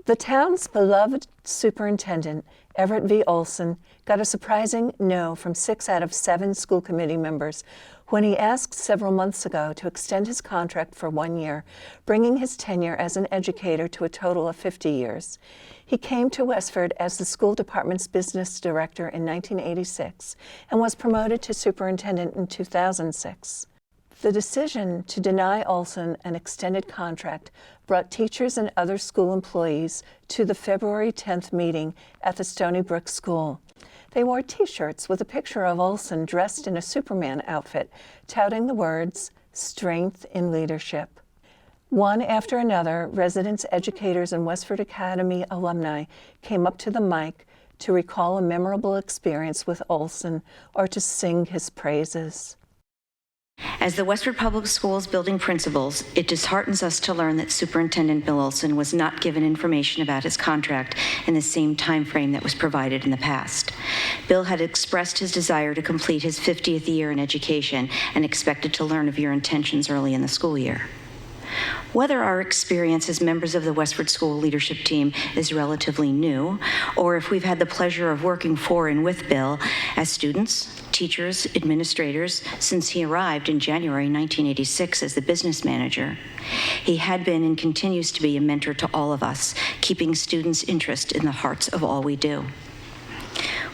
The town's beloved superintendent, Everett V. Olsen, got a surprising no from 6 out of 7 school committee members when he asked several months ago to extend his contract for 1 year, bringing his tenure as an educator to a total of 50 years. He came to Westford as the school department's business director in 1986 and was promoted to superintendent in 2006. The decision to deny Olsen an extended contract brought teachers and other school employees to the February 10th meeting at the Stony Brook School. They wore T-shirts with a picture of Olsen dressed in a Superman outfit, touting the words, "Strength in Leadership." One after another, residents, educators, and Westford Academy alumni came up to the mic to recall a memorable experience with Olsen or to sing his praises. As the Westford Public Schools building principals, it disheartens us to learn that Superintendent Bill Olsen was not given information about his contract in the same time frame that was provided in the past. Bill had expressed his desire to complete his 50th year in education and expected to learn of your intentions early in the school year. Whether our experience as members of the Westford School leadership team is relatively new, or if we've had the pleasure of working for and with Bill as students, teachers, administrators, since he arrived in January 1986 as the business manager, he had been and continues to be a mentor to all of us, keeping students' interest in the hearts of all we do.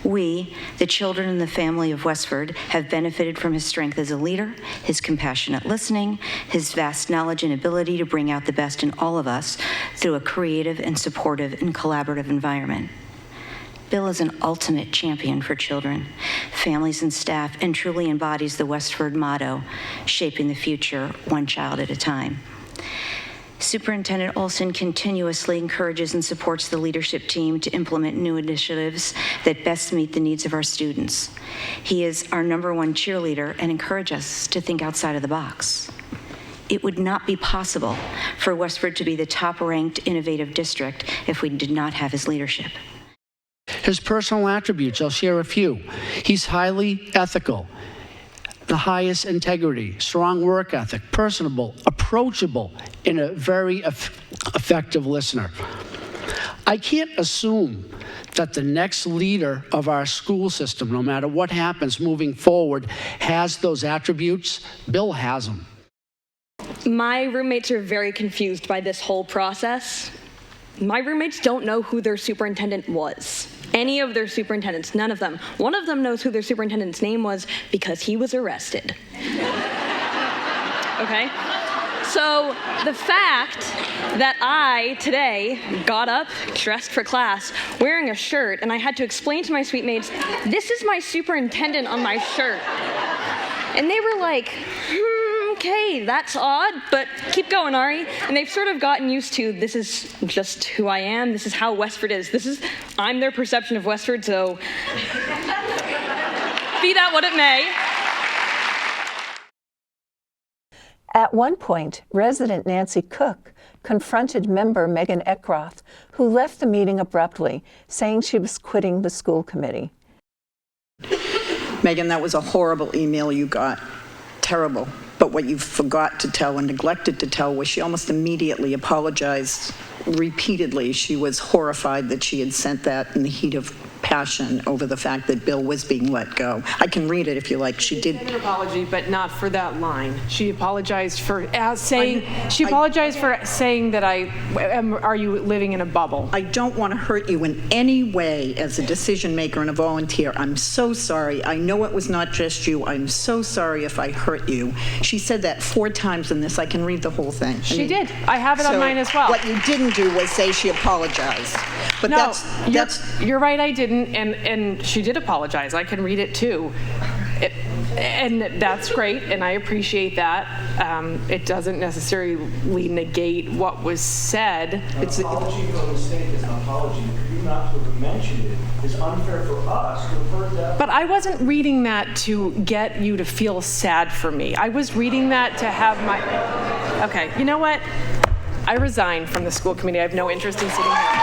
We, the children and the family of Westford, have benefited from his strength as a leader, his compassionate listening, his vast knowledge and ability to bring out the best in all of us through a creative and supportive and collaborative environment. Bill is an ultimate champion for children, families, and staff, and truly embodies the Westford motto, shaping the future one child at a time. Superintendent Olsen continuously encourages and supports the leadership team to implement new initiatives that best meet the needs of our students. He is our #1 cheerleader and encourages us to think outside of the box. It would not be possible for Westford to be the top-ranked innovative district if we did not have his leadership. His personal attributes, I'll share a few. He's highly ethical, the highest integrity, strong work ethic, personable, approachable, and a very effective listener. I can't assume that the next leader of our school system, no matter what happens moving forward, has those attributes. Bill has them. My roommates are very confused by this whole process. My roommates don't know who their superintendent was. Any of their superintendents, none of them. One of them knows who their superintendent's name was because he was arrested. Okay? So the fact that I, today, got up, dressed for class, wearing a shirt, and I had to explain to my suite mates, this is my superintendent on my shirt. And they were like, okay, that's odd, but keep going, Ari. And they've sort of gotten used to, this is just who I am, this is how Westford is. I'm their perception of Westford, so be that what it may. At one point, resident Nancy Cook confronted member Megan Eckroth, who left the meeting abruptly, saying she was quitting the school committee. Megan, that was a horrible email you got. Terrible. But what you forgot to tell and neglected to tell was she almost immediately apologized repeatedly. She was horrified that she had sent that in the heat of passion over the fact that Bill was being let go. I can read it if you like. She did an apology, but not for that line. She apologized for saying that are you living in a bubble? I don't want to hurt you in any way as a decision maker and a volunteer. I'm so sorry. I know it was not just you. I'm so sorry if I hurt you. She said that 4 times in this. I can read the whole thing. She did. I have it on mine as well. What you didn't do was say she apologized. But no, you're right, I didn't, and she did apologize. I can read it too. And that's great, and I appreciate that. It doesn't necessarily negate what was said. It's an apology for a mistake is an apology. For you not to have mentioned it is unfair for us to have heard that. But I wasn't reading that to get you to feel sad for me. I was reading that to have my... Okay, you know what? I resigned from the school committee. I have no interest in sitting here.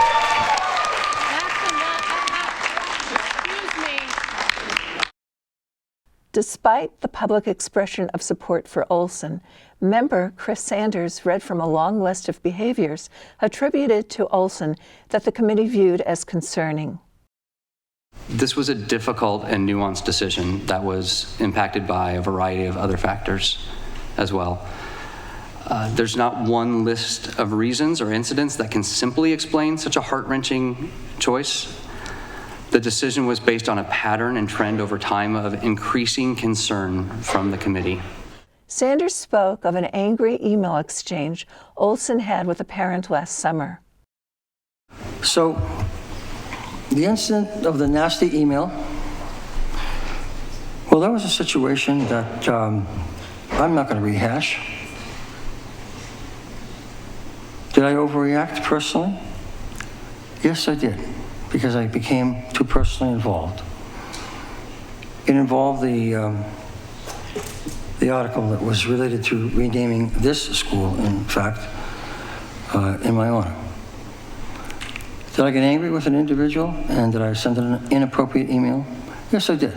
Despite the public expression of support for Olsen, member Chris Sanders read from a long list of behaviors attributed to Olsen that the committee viewed as concerning. This was a difficult and nuanced decision that was impacted by a variety of other factors as well. There's not one list of reasons or incidents that can simply explain such a heart-wrenching choice. The decision was based on a pattern and trend over time of increasing concern from the committee. Sanders spoke of an angry email exchange Olsen had with a parent last summer. So, the incident of the nasty email, well, that was a situation that I'm not going to rehash. Did I overreact personally? Yes, I did, because I became too personally involved. It involved the article that was related to renaming this school, in fact, in my honor. Did I get angry with an individual and did I send an inappropriate email? Yes, I did.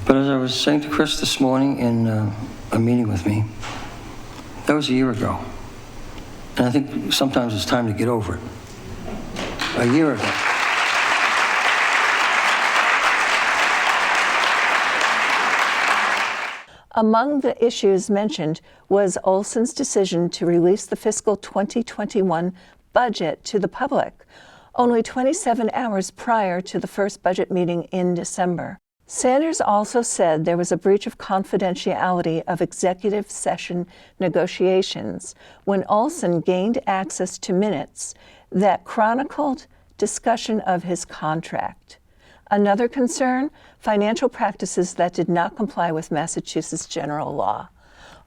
But as I was saying to Chris this morning in a meeting with me, that was a year ago. And I think sometimes it's time to get over it. A year ago. Among the issues mentioned was Olsen's decision to release the fiscal 2021 budget to the public, only 27 hours prior to the first budget meeting in December. Sanders also said there was a breach of confidentiality of executive session negotiations when Olsen gained access to minutes that chronicled discussion of his contract. Another concern, financial practices that did not comply with Massachusetts general law.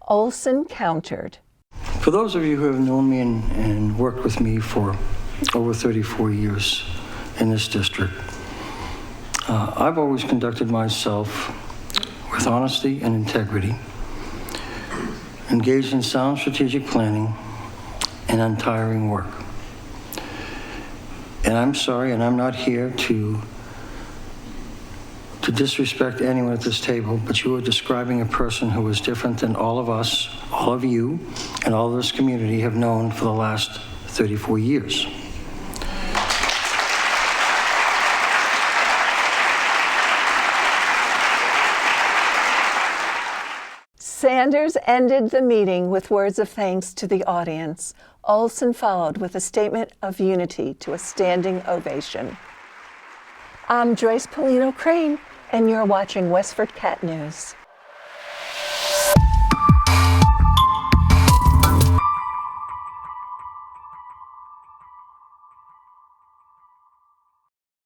Olsen countered. For those of you who have known me and worked with me for over 34 years in this district, I've always conducted myself with honesty and integrity, engaged in sound strategic planning and untiring work. And I'm sorry, and I'm not here to disrespect anyone at this table, but you are describing a person who is different than all of us, all of you, and all of this community have known for the last 34 years. Sanders ended the meeting with words of thanks to the audience. Olsen followed with a statement of unity to a standing ovation. I'm Joyce Polino Crane, and you're watching WestfordCAT News.